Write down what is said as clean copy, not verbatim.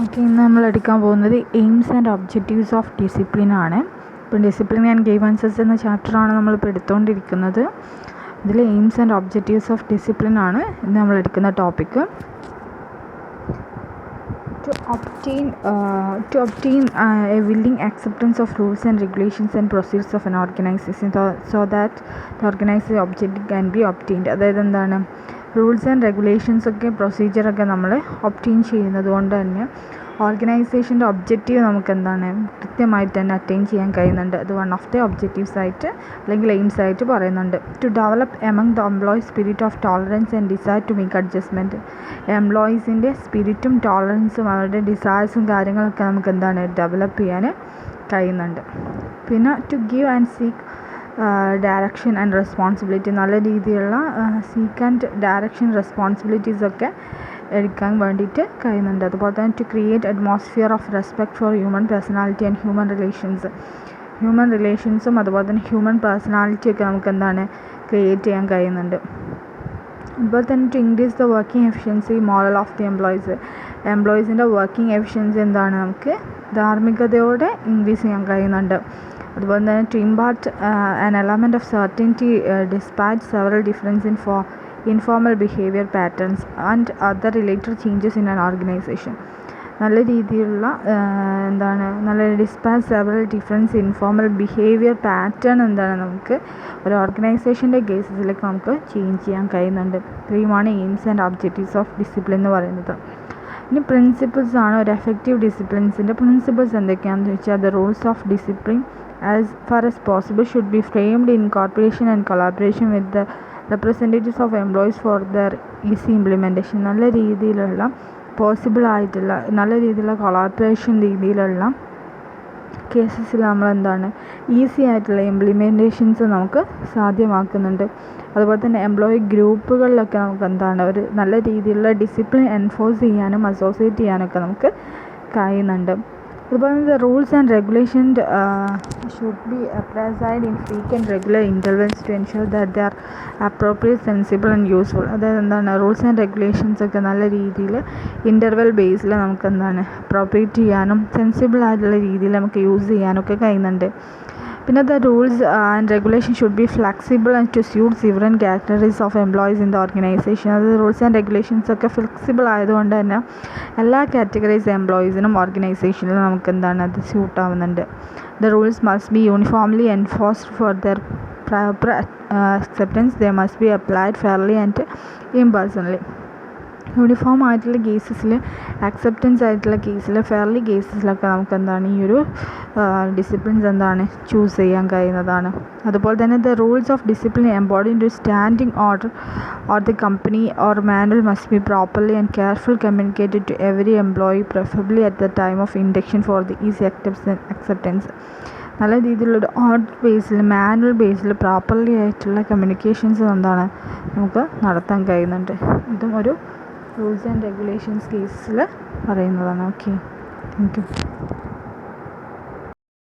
Okay, ഇന്ന് നമ്മൾ എടുക്കാൻ പോകുന്നത് AIIMS and objectives of discipline ആണ്. ഇപ്പം ഡിസിപ്ലിൻ ആൻഡ് ഗൈഡൻസസ് എന്ന ചാപ്റ്ററാണ് നമ്മളിപ്പോൾ എടുത്തുകൊണ്ടിരിക്കുന്നത്. ഇതിൽ AIIMS and objectives of discipline ആണ് ഇന്ന് നമ്മൾ എടുക്കുന്ന topic. To obtain a willing acceptance of rules and regulations and procedures of an organization so that the organized objective can be obtained. അതായത് എന്താണ്, റൂൾസ് ആൻഡ് റെഗുലേഷൻസൊക്കെ പ്രൊസീജിയറൊക്കെ നമ്മൾ ഒബ്റ്റെയിൻ ചെയ്യുന്നത് കൊണ്ട് തന്നെ ഓർഗനൈസേഷൻ്റെ ഒബ്ജക്റ്റീവ് നമുക്ക് എന്താണ് കൃത്യമായിട്ട് തന്നെ അറ്റൈൻ ചെയ്യാൻ കഴിയുന്നുണ്ട്. അത് വൺ ഓഫ് ദി ഒബ്ജക്റ്റീവ്സ് ആയിട്ട് അല്ലെങ്കിൽ എയിംസ് ആയിട്ട് പറയുന്നുണ്ട്. To develop among the employees spirit of tolerance and desire to make adjustment. എംപ്ലോയീസിൻ്റെ സ്പിരിറ്റും ടോളറൻസും അവരുടെ ഡിസയേഴ്സും കാര്യങ്ങളൊക്കെ നമുക്ക് എന്താണ് ഡെവലപ്പ് ചെയ്യാൻ കഴിയുന്നുണ്ട്. പിന്നെ to give and seek direction and responsibility, നല്ല രീതിയിലുള്ള സീക്ക് ആൻഡ് ഡയറക്ഷൻ റെസ്പോൺസിബിലിറ്റീസൊക്കെ എടുക്കാൻ വേണ്ടിയിട്ട് കഴിയുന്നുണ്ട്. അതുപോലെ തന്നെ to create atmosphere of respect for human personality and human റിലേഷൻസും അതുപോലെ തന്നെ ഹ്യൂമൻ പേഴ്സണാലിറ്റിയൊക്കെ നമുക്ക് എന്താണ് ക്രിയേറ്റ് ചെയ്യാൻ കഴിയുന്നുണ്ട്. അതുപോലെ തന്നെ to increase the working efficiency moral of the എംപ്ലോയീസിൻ്റെ വർക്കിംഗ് എഫിഷ്യൻസി എന്താണ് നമുക്ക് ധാർമ്മികതയോടെ ഇൻക്രീസ് ചെയ്യാൻ കഴിയുന്നുണ്ട്. അതുപോലെ തന്നെ to impart an element of certainty dispatch several difference informal behaviour patterns and other related changes in an organisation. നല്ല രീതിയിലുള്ള നല്ല dispatch several difference informal behaviour pattern എന്താണ് നമുക്ക് ഒരു ഓർഗനൈസേഷൻ്റെ കേസസിലേക്ക് നമുക്ക് ചേഞ്ച് ചെയ്യാൻ കഴിയുന്നുണ്ട്. ഇത്രയുമാണ് AIIMS and objectives of discipline എന്ന് പറയുന്നത്. ഇനി പ്രിൻസിപ്പിൾസ് ആണ്. ഒരു എഫക്റ്റീവ് ഡിസിപ്ലിൻസിൻ്റെ പ്രിൻസിപ്പിൾസ് എന്തൊക്കെയാണെന്ന് ചോദിച്ചാൽ, the rules of discipline as far as possible should be framed in corporation and collaboration with the representatives of employees four there easy implementation. നല്ല രീതിയിലുള്ള നല്ല രീതിയിലുള്ള കൊളാബറേഷൻ രീതിയിലുള്ള കേസസിൽ നമ്മൾ ഈസി ആയിട്ടുള്ള ഇംപ്ലിമെൻറ്റേഷൻസ് നമുക്ക് സാധ്യമാക്കുന്നുണ്ട്. അതുപോലെ തന്നെ എംപ്ലോയി ഗ്രൂപ്പുകളിലൊക്കെ നമുക്ക് ഒരു നല്ല രീതിയിലുള്ള ഡിസിപ്ലിൻ എൻഫോഴ്സ് ചെയ്യാനും അസോസിയേറ്റ് ചെയ്യാനൊക്കെ നമുക്ക് കഴിയുന്നുണ്ട്. അതുപോലെ തന്നെ rules and regulation should be applied in frequent regular intervals to ensure that they are appropriate, sensible and useful. അതായത് റൂൾസ് ആൻഡ് റെഗുലേഷൻസൊക്കെ നല്ല രീതിയിൽ ഇൻ്റർവെൽ ബേസിൽ നമുക്ക് അപ്രോപ്രിയേറ്റ് ചെയ്യാനും സെൻസിബിൾ ആയിട്ടുള്ള രീതിയിൽ നമുക്ക് യൂസ് ചെയ്യാനൊക്കെ കഴിയുന്നുണ്ട്. പിന്നെ the rules and regulation should be flexible and to suit different categories of employees in the organisation. അത് റൂൾസ് ആൻഡ് റെഗുലേഷൻസൊക്കെ ഫ്ലെക്സിബിൾ ആയതുകൊണ്ട് തന്നെ എല്ലാ കാറ്റഗറീസ് എംപ്ലോയീസിനും ഓർഗനൈസേഷനിലും നമുക്ക് അത് സ്യൂട്ട് ആവുന്നുണ്ട്. The rules must be uniformly enforced for their proper acceptance. They must be applied fairly and impersonally. Uniform ആയിട്ടുള്ള കേസസിൽ, അക്സെപ്റ്റൻസ് ആയിട്ടുള്ള കേസിൽ, ഫെയർലി കേസസിലൊക്കെ നമുക്ക് ഈ ഒരു ഡിസിപ്ലിൻസ് ചൂസ് ചെയ്യാൻ കഴിയുന്നതാണ്. അതുപോലെ തന്നെ the rules of discipline embody in to standing order or the company or manual must be properly and careful communicated to every employee, preferably at the time of induction for the easy acceptance. നല്ല രീതിയിലുള്ളൊരു order ബേസിൽ, manual ബേസിൽ properly ആയിട്ടുള്ള communications നമുക്ക് നടത്താൻ കഴിയുന്നുണ്ട്. ഇതും ഒരു റൂൾസ് ആൻഡ് റെഗുലേഷൻസ് കേസിൽ പറയുന്നതാണ്. Okay, thank you.